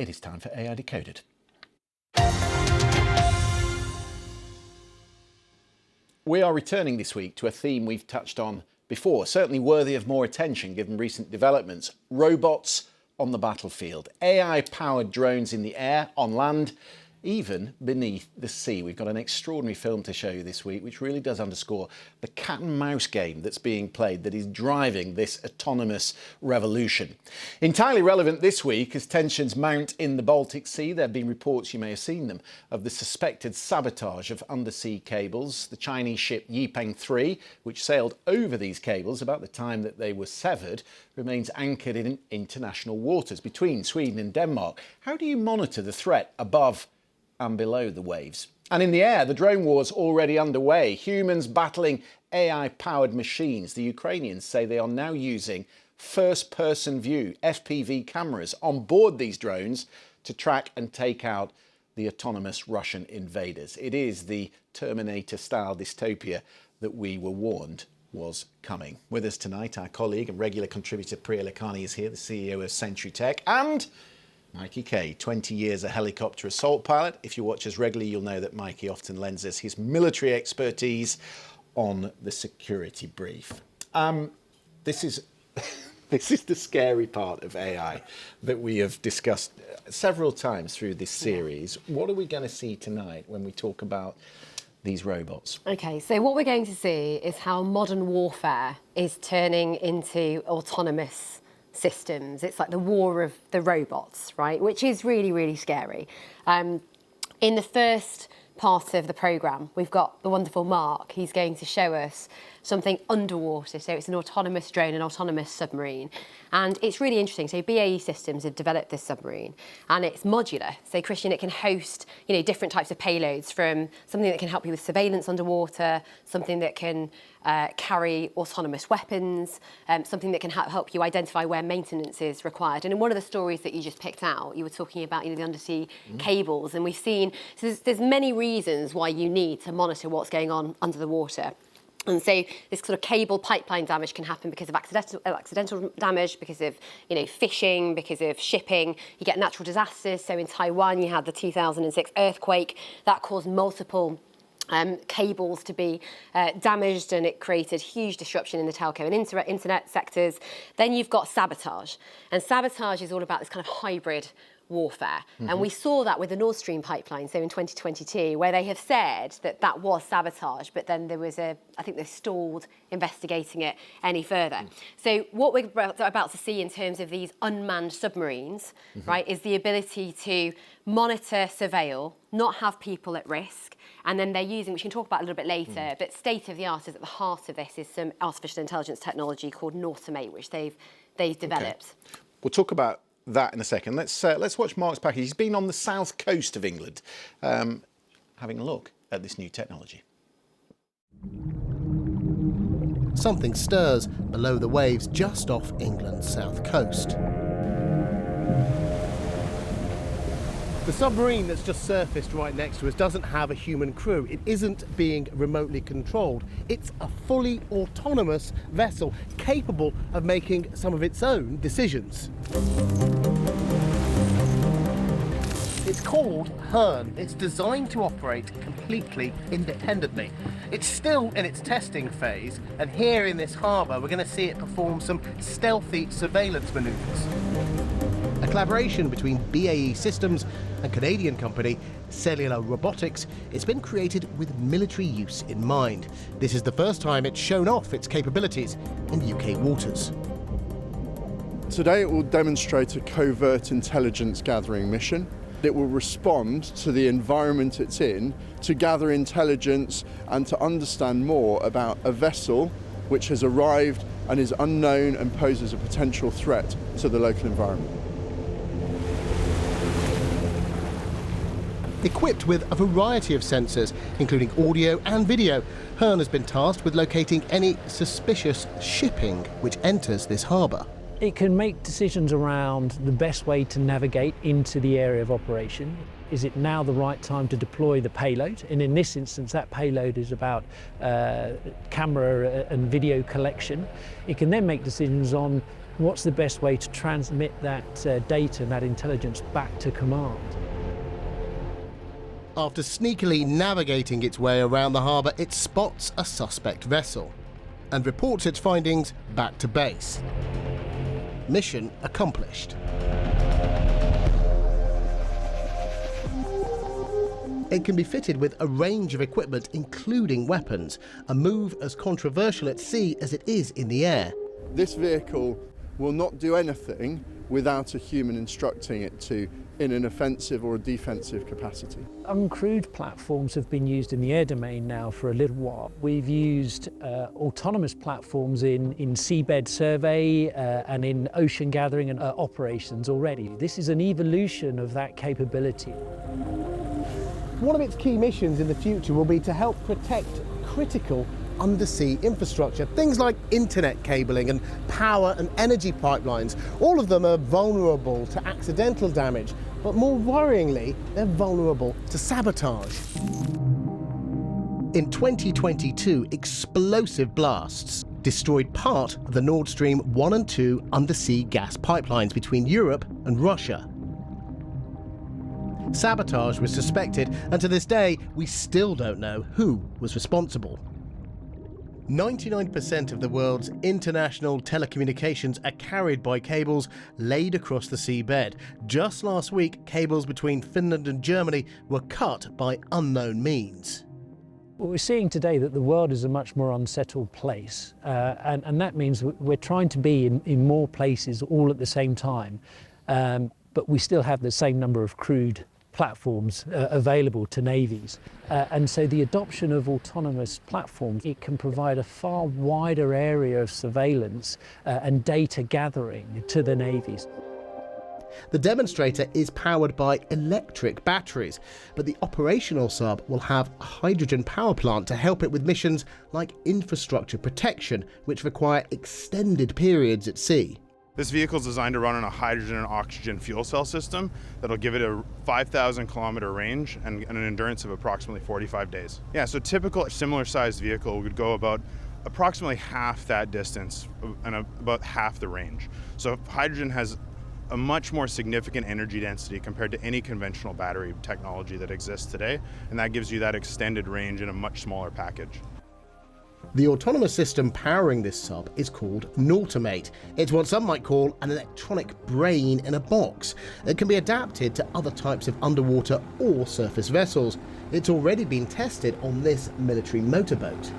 It is time for AI Decoded. We are returning this week to a theme we've touched on before, certainly worthy of more attention given recent developments. Robots on the battlefield, AI-powered drones in the air, on land, even beneath the sea. We've got an extraordinary film to show you this week, which really does underscore the cat and mouse game that's being played that is driving this autonomous revolution. Entirely relevant this week as tensions mount in the Baltic Sea. There have been reports, you may have seen them, of the suspected sabotage of undersea cables. The Chinese ship Yipeng 3, which sailed over these cables about the time that they were severed, remains anchored in international waters between Sweden and Denmark. How do you monitor the threat above and below the waves? And in the air, the drone war's already underway. Humans battling AI-powered machines. The Ukrainians say they are now using first-person view, FPV cameras, on board these drones to track and take out the autonomous Russian invaders. It is the Terminator-style dystopia that we were warned was coming. With us tonight, our colleague and regular contributor Priya Lakhani is here, the CEO of Sentry Tech, and Mikey Kay, 20 years a helicopter assault pilot. If you watch us regularly, you'll know that Mikey often lends us his military expertise on the security brief. This is the scary part of AI that we have discussed several times through this series. What are we going to see tonight when we talk about these robots? Okay, so what we're going to see is how modern warfare is turning into autonomous systems. It's like the war of the robots, right? Which is really, really scary. In the first part of the programme, we've got the wonderful Mark. He's going to show us something underwater. So it's an autonomous drone, an autonomous submarine. And it's really interesting. So BAE Systems have developed this submarine and it's modular. So Christian, it can host, different types of payloads, from something that can help you with surveillance underwater, something that can carry autonomous weapons, something that can help you identify where maintenance is required. And in one of the stories that you just picked out, you were talking about the undersea cables, and we've seen, so there's many reasons why you need to monitor what's going on under the water. And so this sort of cable pipeline damage can happen because of accidental damage, because of fishing, because of shipping. You get natural disasters. So in Taiwan, you had the 2006 earthquake that caused multiple cables to be damaged, and it created huge disruption in the telco and internet sectors. Then you've got sabotage, and sabotage is all about this kind of hybrid warfare. And we saw that with the Nord Stream pipeline, so in 2022, where they have said that that was sabotage, but then there was I think they stalled investigating it any further. So what we're about to see in terms of these unmanned submarines, right, is the ability to monitor, surveil, not have people at risk, and then they're using, which we can talk about a little bit later, but state-of-the-art is at the heart of this, is some artificial intelligence technology called Nautomate, which they've developed. Okay. We'll talk about that in a second. Let's watch Mark's package. He's been on the south coast of England, having a look at this new technology. Something stirs below the waves just off England's south coast. The submarine that's just surfaced right next to us doesn't have a human crew. It isn't being remotely controlled. It's a fully autonomous vessel capable of making some of its own decisions. It's called Hearn. It's designed to operate completely independently. It's still in its testing phase, and here in this harbour we're going to see it perform some stealthy surveillance manoeuvres. A collaboration between BAE Systems and Canadian company Cellular Robotics, it's been created with military use in mind. This is the first time it's shown off its capabilities in UK waters. Today it will demonstrate a covert intelligence gathering mission. It will respond to the environment it's in to gather intelligence and to understand more about a vessel which has arrived and is unknown and poses a potential threat to the local environment. Equipped with a variety of sensors, including audio and video, Hearn has been tasked with locating any suspicious shipping which enters this harbour. It can make decisions around the best way to navigate into the area of operation. Is it now the right time to deploy the payload? And in this instance, that payload is about camera and video collection. It can then make decisions on What's the best way to transmit that data and that intelligence back to command? After sneakily navigating its way around the harbour, it spots a suspect vessel and reports its findings back to base. Mission accomplished. It can be fitted with a range of equipment, including weapons, a move as controversial at sea as it is in the air. This vehicle will not do anything without a human instructing it to in an offensive or a defensive capacity. Uncrewed platforms have been used in the air domain now for a little while. We've used autonomous platforms in seabed survey and in ocean gathering and operations already. This is an evolution of that capability. One of its key missions in the future will be to help protect critical undersea infrastructure, things like internet cabling and power and energy pipelines. All of them are vulnerable to accidental damage, but more worryingly, they're vulnerable to sabotage. In 2022, explosive blasts destroyed part of the Nord Stream 1 and 2 undersea gas pipelines between Europe and Russia. Sabotage was suspected, and to this day, we still don't know who was responsible. 99% of the world's international telecommunications are carried by cables laid across the seabed. Just last week, cables between Finland and Germany were cut by unknown means. Well, we're seeing today that the world is a much more unsettled place, and that means we're trying to be in more places all at the same time, but we still have the same number of crewed platforms available to navies. And so the adoption of autonomous platforms, it can provide a far wider area of surveillance and data gathering to the navies. The demonstrator is powered by electric batteries, but the operational sub will have a hydrogen power plant to help it with missions like infrastructure protection, which require extended periods at sea. This vehicle is designed to run on a hydrogen and oxygen fuel cell system that'll give it a 5,000 kilometer range and an endurance of approximately 45 days. Yeah, so typical similar sized vehicle would go about approximately half that distance and about half the range. So hydrogen has a much more significant energy density compared to any conventional battery technology that exists today, and that gives you that extended range in a much smaller package. The autonomous system powering this sub is called Nautomate. It's what some might call an electronic brain in a box. It can be adapted to other types of underwater or surface vessels. It's already been tested on this military motorboat.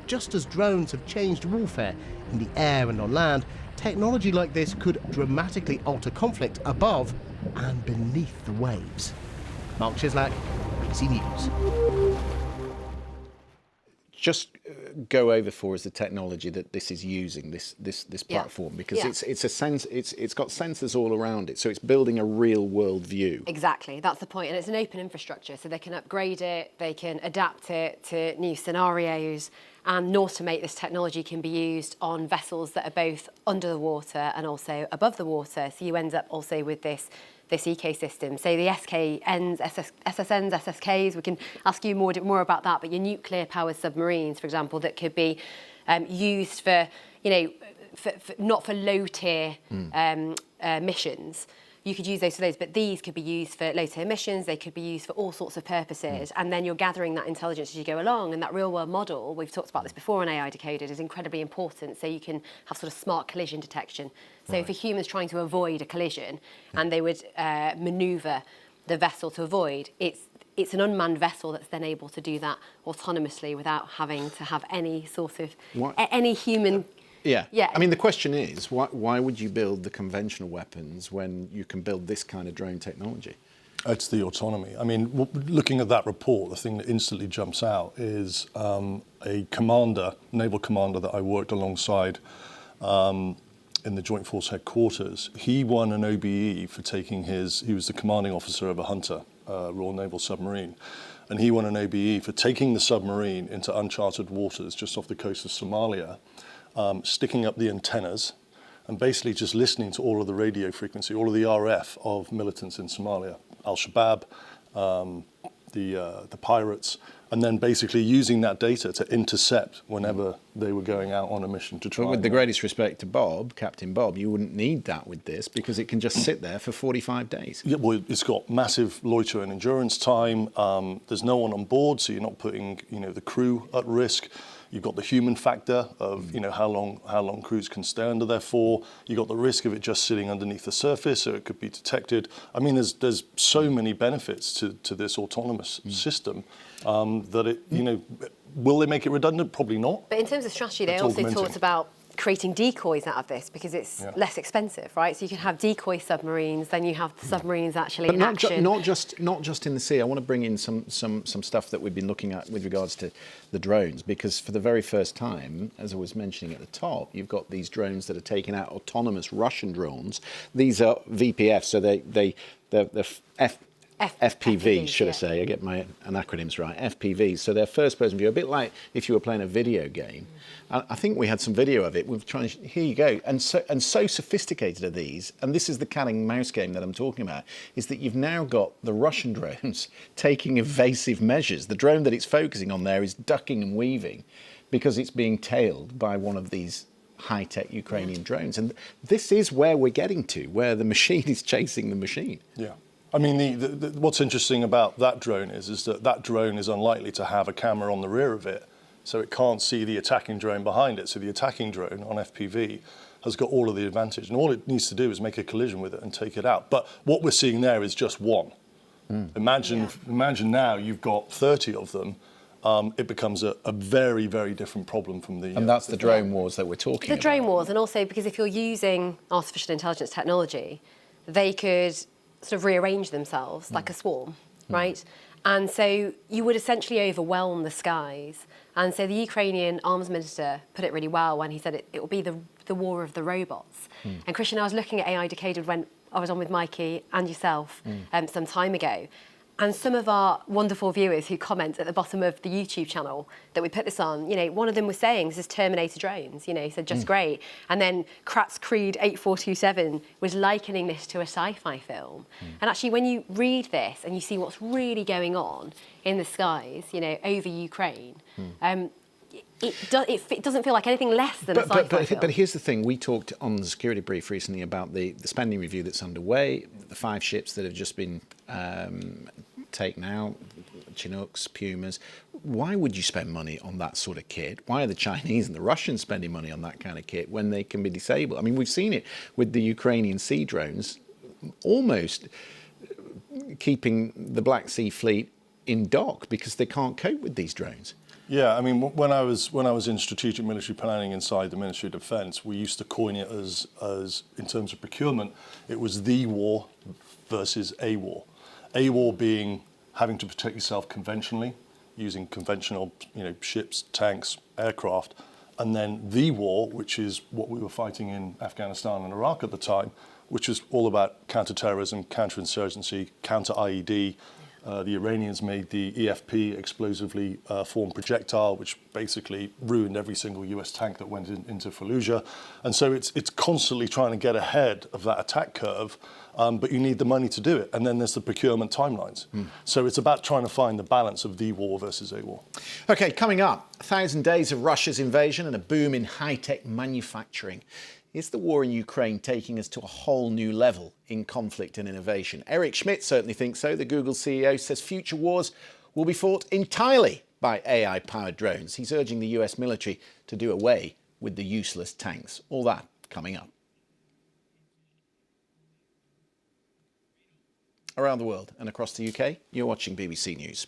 Just as drones have changed warfare in the air and on land, technology like this could dramatically alter conflict above and beneath the waves. Mark Chislak, BBC News. Just go over for us the technology that this is using, this platform, because it's got sensors all around it, so it's building a real world view. Exactly, that's the point, and it's an open infrastructure, so they can upgrade it, they can adapt it to new scenarios, and Nautomate, this technology can be used on vessels that are both under the water and also above the water, so you end up also with this ecosystem. So the SKNs, SSNs, SSKs, we can ask you more about that, but your nuclear-powered submarines, for example, that could be used for, not for low-tier missions. You could use those for those, but these could be used for low-tier missions, they could be used for all sorts of purposes, and then you're gathering that intelligence as you go along, and that real-world model, we've talked about this before on AI Decoded, is incredibly important, so you can have sort of smart collision detection. So if a human's trying to avoid a collision, and they would manoeuvre the vessel to avoid, it's an unmanned vessel that's then able to do that autonomously without having to have any sort of, any human... Yeah. I mean, the question is, why would you build the conventional weapons when you can build this kind of drone technology? It's the autonomy. I mean, looking at that report, the thing that instantly jumps out is a commander, naval commander that I worked alongside in the Joint Force headquarters. He won an OBE for taking he was the commanding officer of a Hunter, Royal Naval submarine. And he won an OBE for taking the submarine into uncharted waters just off the coast of Somalia, sticking up the antennas and basically just listening to all of the radio frequency, all of the RF of militants in Somalia, Al-Shabaab, the the pirates, and then basically using that data to intercept whenever they were going out on a mission to try. But with the greatest respect to Bob, Captain Bob, you wouldn't need that with this because it can just sit there for 45 days. Yeah, well, it's got massive loiter and endurance time. There's no one on board, so you're not putting the crew at risk. You've got the human factor of how long crews can stay under there for. You've got the risk of it just sitting underneath the surface, so it could be detected. I mean, there's so many benefits to this autonomous system that it will they make it redundant? Probably not. But in terms of strategy, they It's also augmenting. talked about creating decoys out of this because it's less expensive, right? So you can have decoy submarines, then you have the submarines actually in action. Not just in the sea. I want to bring in some stuff that we've been looking at with regards to the drones, because for the very first time, as I was mentioning at the top, you've got these drones that are taking out autonomous Russian drones. These are VPF, so they're FPVs, should I say? I get my acronyms right. FPVs. So they're first-person view, a bit like if you were playing a video game. I think we had some video of it. We're trying. Here you go. And so sophisticated are these. And this is the cat and mouse game that I'm talking about. Is that you've now got the Russian drones taking evasive measures. The drone that it's focusing on there is ducking and weaving because it's being tailed by one of these high-tech Ukrainian drones. And this is where we're getting to, where the machine is chasing the machine. Yeah. I mean, what's interesting about that drone is that drone is unlikely to have a camera on the rear of it, so it can't see the attacking drone behind it. So the attacking drone on FPV has got all of the advantage, and all it needs to do is make a collision with it and take it out. But what we're seeing there is just one. Imagine now you've got 30 of them. It becomes a very, very different problem from the... And that's the drone wars that we're talking about. The drone wars, and also because if you're using artificial intelligence technology, they could sort of rearrange themselves like a swarm, right? And so you would essentially overwhelm the skies. And so the Ukrainian arms minister put it really well when he said it will be the war of the robots. And Christian, I was looking at AI Decoded when I was on with Mikey and yourself some time ago. And some of our wonderful viewers who comment at the bottom of the YouTube channel that we put this on, one of them was saying this is Terminator drones, he said just great. And then Kratz Creed 8427 was likening this to a sci-fi film. And actually when you read this and you see what's really going on in the skies, over Ukraine, it doesn't feel like anything less than a sci-fi film. But here's the thing, we talked on the security brief recently about the spending review that's underway, the 5 ships that have just been taken out, Chinooks, Pumas. Why would you spend money on that sort of kit? Why are the Chinese and the Russians spending money on that kind of kit when they can be disabled? I mean, we've seen it with the Ukrainian sea drones almost keeping the Black Sea fleet in dock because they can't cope with these drones. Yeah, I mean, when I was in strategic military planning inside the Ministry of Defence, we used to coin it as in terms of procurement, it was the war versus a war. A war being having to protect yourself conventionally, using conventional, ships, tanks, aircraft, and then the war, which is what we were fighting in Afghanistan and Iraq at the time, which was all about counter-terrorism, counter-insurgency, counter-IED. The Iranians made the EFP, explosively formed projectile, which basically ruined every single US tank that went into Fallujah. And so it's constantly trying to get ahead of that attack curve, but you need the money to do it. And then there's the procurement timelines. So it's about trying to find the balance of the war versus a war. OK, coming up, 1,000 days of Russia's invasion and a boom in high-tech manufacturing. Is the war in Ukraine taking us to a whole new level in conflict and innovation? Eric Schmidt certainly thinks so. The Google CEO says future wars will be fought entirely by AI-powered drones. He's urging the US military to do away with the useless tanks. All that coming up. Around the world and across the UK, you're watching BBC News.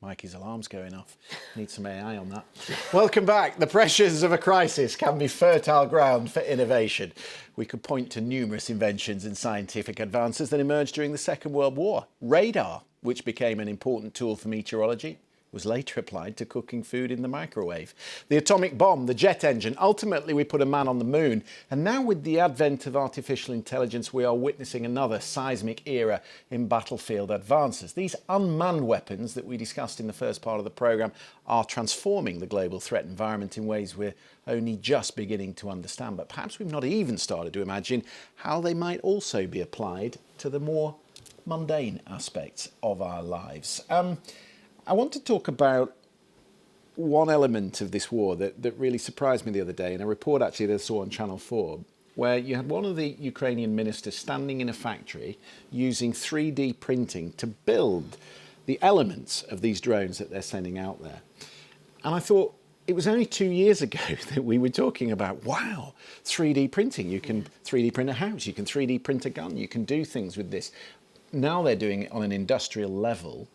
Mikey's alarm's going off. Need some AI on that. Welcome back. The pressures of a crisis can be fertile ground for innovation. We could point to numerous inventions and scientific advances that emerged during the Second World War. Radar, which became an important tool for meteorology, was later applied to cooking food in the microwave. The atomic bomb, the jet engine, ultimately we put a man on the moon. And now with the advent of artificial intelligence, we are witnessing another seismic era in battlefield advances. These unmanned weapons that we discussed in the first part of the programme are transforming the global threat environment in ways we're only just beginning to understand. But perhaps we've not even started to imagine how they might also be applied to the more mundane aspects of our lives. I want to talk about one element of this war that really surprised me the other day in a report actually that I saw on Channel 4, where you had one of the Ukrainian ministers standing in a factory using 3D printing to build the elements of these drones that they're sending out there. And I thought, it was only 2 years ago that we were talking about, wow, 3D printing. You can 3D print a house, you can 3D print a gun, you can do things with this. Now they're doing it on an industrial level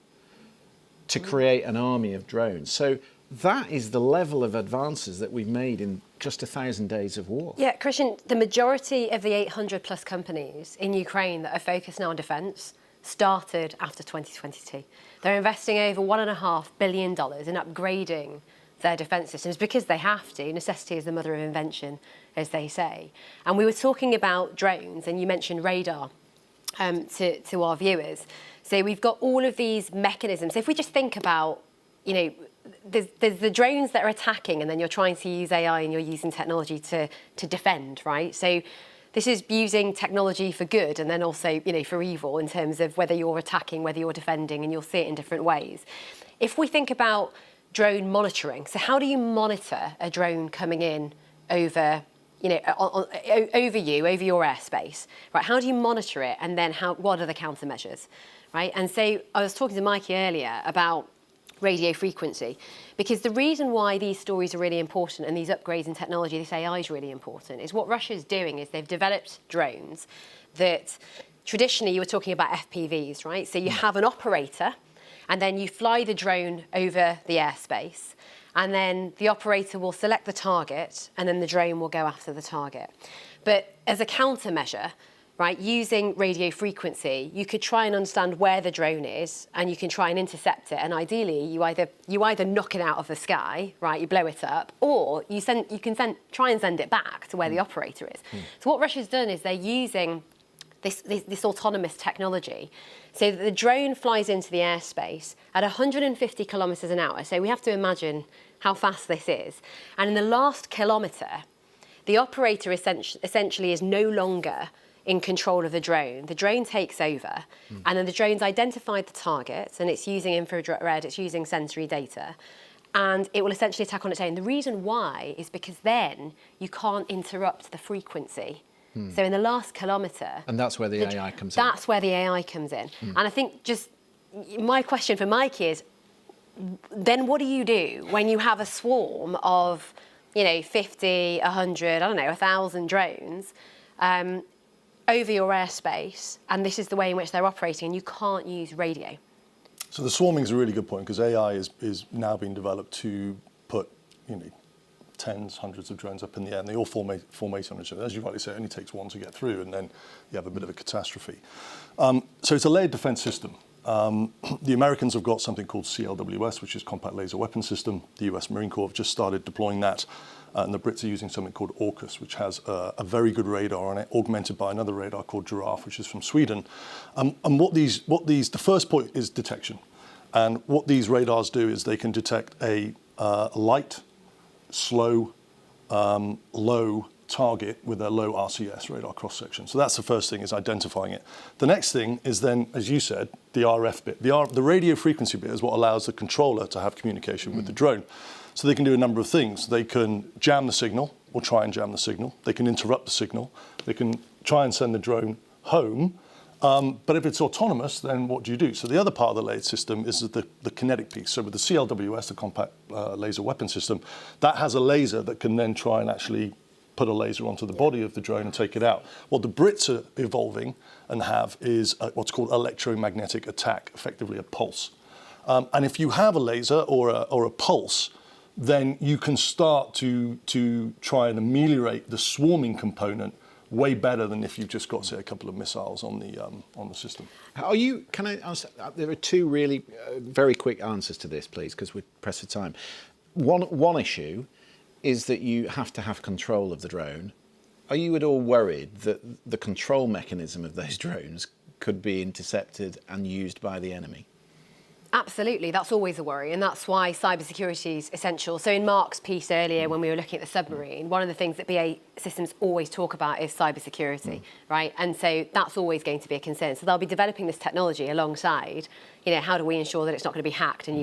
to create an army of drones. So that is the level of advances that we've made in just 1,000 days of war. Yeah, Christian, the majority of the 800 plus companies in Ukraine that are focused now on defence started after 2022. They're investing over $1.5 billion in upgrading their defence systems because they have to. Necessity is the mother of invention, as they say. And we were talking about drones, and you mentioned radar to our viewers. So we've got all of these mechanisms. So if we just think about, there's the drones that are attacking, and then you're trying to use AI and you're using technology to defend, right? So this is using technology for good and then also, for evil in terms of whether you're attacking, whether you're defending, and you'll see it in different ways. If we think about drone monitoring, so how do you monitor a drone coming in over over your airspace, right? How do you monitor it, and then what are the countermeasures, right? And so I was talking to Mikey earlier about radio frequency, because the reason why these stories are really important and these upgrades in technology, this AI is really important, is what Russia's doing is they've developed drones that traditionally you were talking about FPVs, right? So you have an operator, and then you fly the drone over the airspace, and then the operator will select the target, and then the drone will go after the target. But as a countermeasure, right, using radio frequency, you could try and understand where the drone is, and you can try and intercept it. And ideally, you either knock it out of the sky, right, you blow it up, or you can try and send it back to where the operator is. So what Russia's done is they're using this autonomous technology, so that the drone flies into the airspace at 150 kilometres an hour. So we have to imagine how fast this is. And in the last kilometre, the operator essentially is no longer in control of the drone. The drone takes over, and then the drone's identified the target, and it's using infrared, it's using sensory data, and it will essentially attack on its own. The reason why is because then you can't interrupt the frequency. So in the last kilometre... And that's where the AI comes in. That's where the AI comes in. And I think just my question for Mike is, then what do you do when you have a swarm of, 50, 100, 1,000 drones over your airspace, and this is the way in which they're operating, and you can't use radio? So the swarming is a really good point, because AI is now being developed to put, tens, hundreds of drones up in the air, and they all formate on each other. As you rightly say, it only takes one to get through, and then you have a bit of a catastrophe. So it's a layered defense system. The Americans have got something called CLWS, which is Compact Laser Weapon System. The US Marine Corps have just started deploying that, and the Brits are using something called AUKUS, which has a very good radar on it, augmented by another radar called Giraffe, which is from Sweden. And the first point is detection. And what these radars do is they can detect a light, slow, low target with a low RCS, radar cross-section. So that's the first thing, is identifying it. The next thing is then, as you said, the RF bit. The radio frequency bit is what allows the controller to have communication with the drone. So they can do a number of things. They can jam the signal, or try and jam the signal. They can interrupt the signal. They can try and send the drone home. But if it's autonomous, then what do you do? So the other part of the layered system is the kinetic piece. So with the CLWS, the Compact Laser Weapon System, that has a laser that can then try and actually put a laser onto the body of the drone and take it out. What the Brits are evolving and have is what's called electromagnetic attack, effectively a pulse. And if you have a laser or a pulse, then you can start to try and ameliorate the swarming component way better than if you've just got, say, a couple of missiles on the system. Can I ask, there are two really very quick answers to this, please, because we're pressed for time. One issue is that you have to have control of the drone. Are you at all worried that the control mechanism of those drones could be intercepted and used by the enemy? Absolutely, that's always a worry, and that's why cybersecurity is essential. So in Mark's piece earlier, when we were looking at the submarine, one of the things that BAE Systems always talk about is cybersecurity, right? And so that's always going to be a concern. So they'll be developing this technology alongside, how do we ensure that it's not going to be hacked and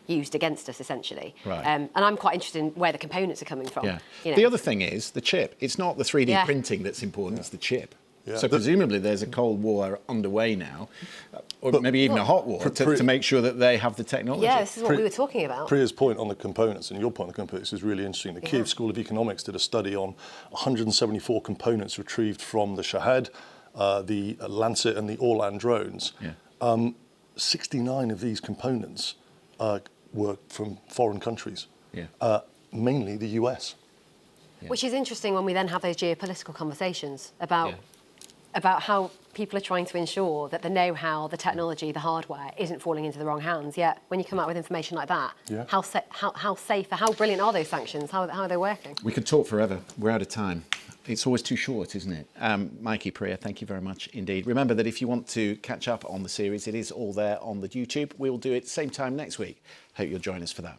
used against us, essentially. Right. And I'm quite interested in where the components are coming from. Yeah. The other thing is the chip. It's not the 3D printing that's important, it's the chip. Yeah. So presumably there's a Cold War underway now, or maybe even a hot war, to make sure that they have the technology. Yeah, this is what we were talking about. Priya's point on the components and your point on the components is really interesting. The Kyiv School of Economics did a study on 174 components retrieved from the Shahed, the Lancet and the Orlan drones. Yeah. 69 of these components were from foreign countries, mainly the US. Yeah. Which is interesting when we then have those geopolitical conversations about how people are trying to ensure that the know-how, the technology, the hardware isn't falling into the wrong hands. Yet, when you come out with information like that, how safe, how brilliant are those sanctions? How are they working? We could talk forever. We're out of time. It's always too short, isn't it? Mikey, Priya, thank you very much indeed. Remember that if you want to catch up on the series, it is all there on the YouTube. We'll do it same time next week. Hope you'll join us for that.